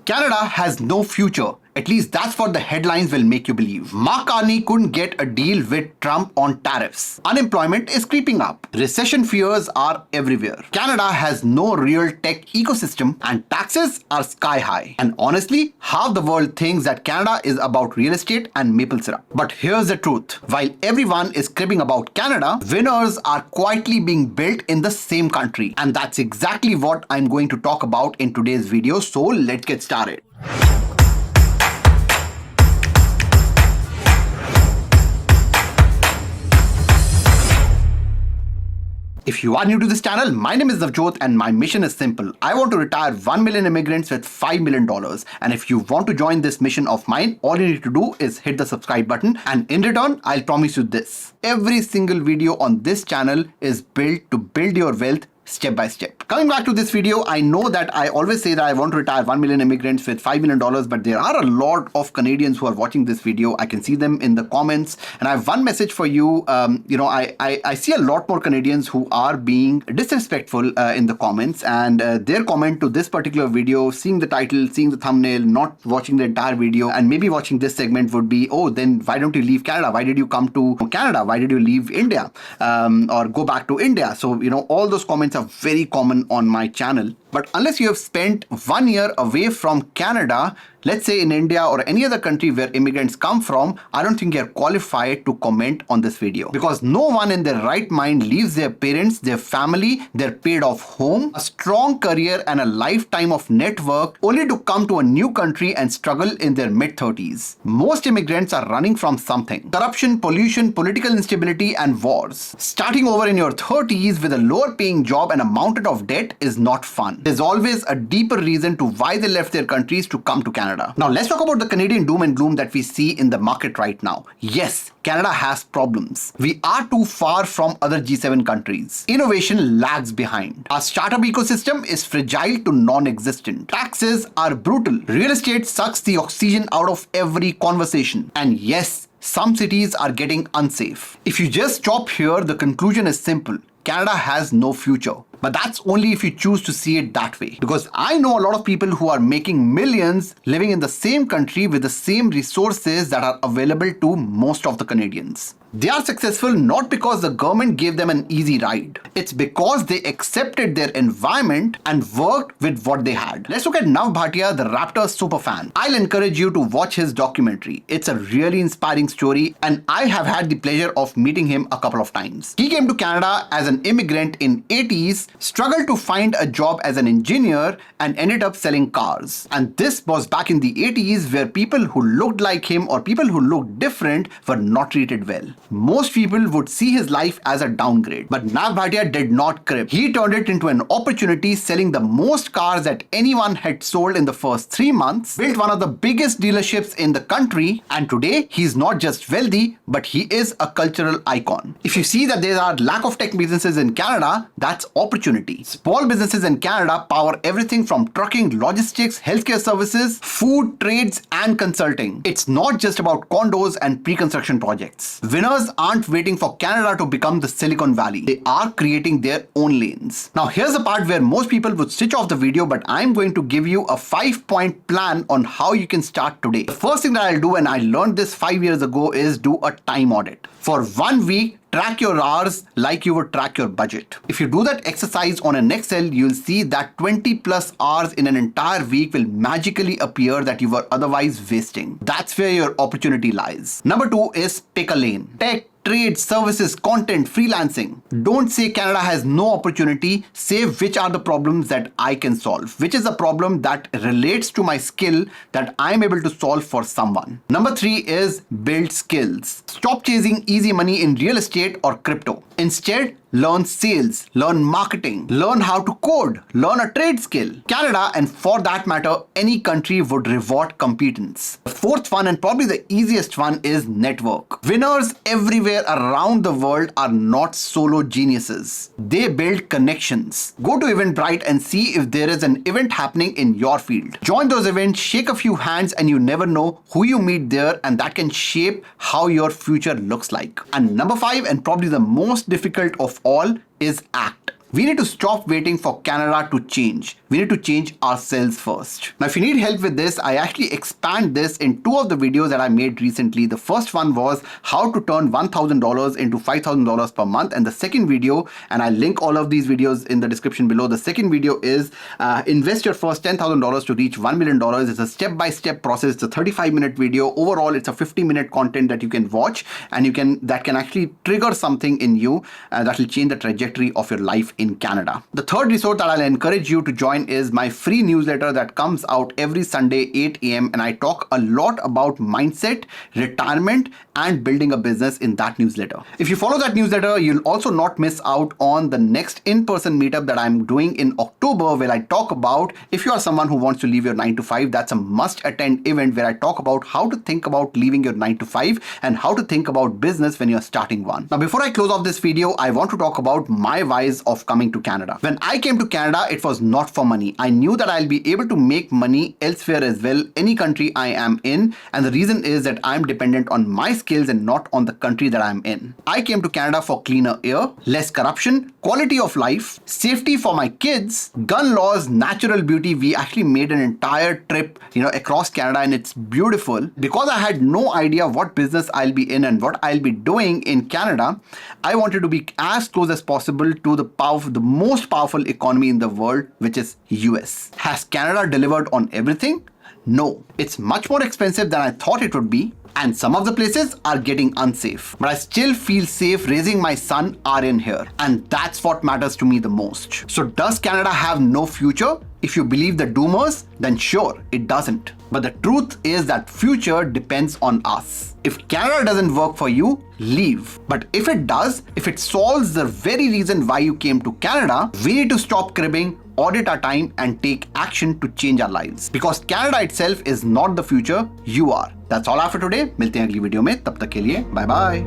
Canada has no future. At least that's what the headlines will make you believe. Mark Carney couldn't get a deal with Trump on tariffs. Unemployment is creeping up. Recession fears are everywhere. Canada has no real tech ecosystem and taxes are sky high. And honestly, half the world thinks that Canada is about real estate and maple syrup. But here's the truth. While everyone is cribbing about Canada, winners are quietly being built in the same country. And that's exactly what I'm going to talk about in today's video. So let's get started. If you are new to this channel, my name is Nav Bhatia and my mission is simple. I want to retire 1 million immigrants with $5 million. And if you want to join this mission of mine, all you need to do is hit the subscribe button. And in return, I'll promise you this. Every single video on this channel is built to build your wealth step by step. Coming back to this video, I know that I always say that I want to retire 1 million immigrants with $5 million, but there are a lot of Canadians who are watching this video. I can see them in the comments, and I have one message for you. I see a lot more Canadians who are being disrespectful in the comments, and their comment to this particular video, seeing the title, seeing the thumbnail, not watching the entire video, and maybe watching this segment would be, oh, then why don't you leave Canada? Why did you come to Canada? Why did you leave India? Or go back to India? So, all those comments are very common on my channel. But unless you have spent 1 year away from Canada, let's say in India or any other country where immigrants come from, I don't think you're qualified to comment on this video. Because no one in their right mind leaves their parents, their family, their paid off home, a strong career and a lifetime of network only to come to a new country and struggle in their mid-30s. Most immigrants are running from something. Corruption, pollution, political instability and wars. Starting over in your 30s with a lower paying job and a mountain of debt is not fun. There's always a deeper reason to why they left their countries to come to Canada. Now let's talk about the Canadian doom and gloom that we see in the market right now. Yes, Canada has problems. We are too far from other G7 countries. Innovation lags behind. Our startup ecosystem is fragile to non-existent. Taxes are brutal. Real estate sucks the oxygen out of every conversation. And yes, some cities are getting unsafe. If you just stop here, the conclusion is simple. Canada has no future. But that's only if you choose to see it that way. Because I know a lot of people who are making millions living in the same country with the same resources that are available to most of the Canadians. They are successful not because the government gave them an easy ride. It's because they accepted their environment and worked with what they had. Let's look at Nav Bhatia, the Raptors superfan. I'll encourage you to watch his documentary. It's a really inspiring story and I have had the pleasure of meeting him a couple of times. He came to Canada as an immigrant in 80s, struggled to find a job as an engineer and ended up selling cars. And this was back in the 80s where people who looked like him or people who looked different were not treated well. Most people would see his life as a downgrade. But Nav Bhatia did not crib. He turned it into an opportunity, selling the most cars that anyone had sold in the first 3 months, built one of the biggest dealerships in the country, and today he's not just wealthy, but he is a cultural icon. If you see that there are lack of tech businesses in Canada, that's opportunity. Small businesses in Canada power everything from trucking, logistics, healthcare services, food, trades, and consulting. It's not just about condos and pre-construction projects. Winners aren't waiting for Canada to become the Silicon Valley. They are creating their own lanes. Now here's the part where most people would switch off the video, but I'm going to give you a 5-point plan on how you can start today. The first thing that I'll do, and I learned this 5 years ago, is do a time audit. For 1 week, track your hours like you would track your budget. If you do that exercise on an Excel, you'll see that 20 plus hours in an entire week will magically appear that you were otherwise wasting. That's where your opportunity lies. Number 2 is pick a lane. Tech, trade, services, content, freelancing. Don't say Canada has no opportunity. Say which are the problems that I can solve. Which is the problem that relates to my skill that I'm able to solve for someone. Number 3 is build skills. Stop chasing easy money in real estate or crypto. Instead, learn sales, learn marketing, learn how to code, learn a trade skill. Canada, and for that matter, any country would reward competence. The fourth one, and probably the easiest one, is network. Winners everywhere around the world are not solo geniuses. They build connections. Go to Eventbrite and see if there is an event happening in your field. Join those events, shake a few hands, and you never know who you meet there, and that can shape how your future looks like. And number 5, and probably the most difficult of all, is act. We need to stop waiting for Canada to change. we need to change ourselves first. Now, if you need help with this, I actually expand this in two of the videos that I made recently. The first one was how to turn $1,000 into $5,000 per month. And the second video, and I link all of these videos in the description below. The second video is invest your first $10,000 to reach $1 million. It's a step-by-step process. It's a 35-minute video. Overall, it's a 50-minute content that you can watch, and that can actually trigger something in you that will change the trajectory of your life in Canada. The third resource that I'll encourage you to join is my free newsletter that comes out every Sunday 8 a.m. and I talk a lot about mindset, retirement, and building a business in that newsletter. If you follow that newsletter, you'll also not miss out on the next in-person meetup that I'm doing in October, where I talk about, if you are someone who wants to leave your 9 to 5, that's a must-attend event where I talk about how to think about leaving your 9 to 5 and how to think about business when you're starting one. Now, before I close off this video, I want to talk about my whys of coming to Canada. When I came to Canada, it was not for money. I knew that I'll be able to make money elsewhere as well, any country I am in, and the reason is that I'm dependent on my skills and not on the country that I'm in. I came to Canada for cleaner air, less corruption, quality of life, safety for my kids, gun laws, natural beauty. We actually made an entire trip, across Canada, and it's beautiful. Because I had no idea what business I'll be in and what I'll be doing in Canada, I wanted to be as close as possible to the most powerful economy in the world, which is US. Has Canada delivered on everything? No. It's much more expensive than I thought it would be, and some of the places are getting unsafe. But I still feel safe raising my son Aryan here, and that's what matters to me the most. So does Canada have no future? If you believe the doomers, then sure, it doesn't. But the truth is that future depends on us. If Canada doesn't work for you, leave. But if it does, if it solves the very reason why you came to Canada, we need to stop cribbing, audit our time, and take action to change our lives. Because Canada itself is not the future, you are. That's all I have for today. मिलते हैं अगली video में, तब तक के लिए bye bye.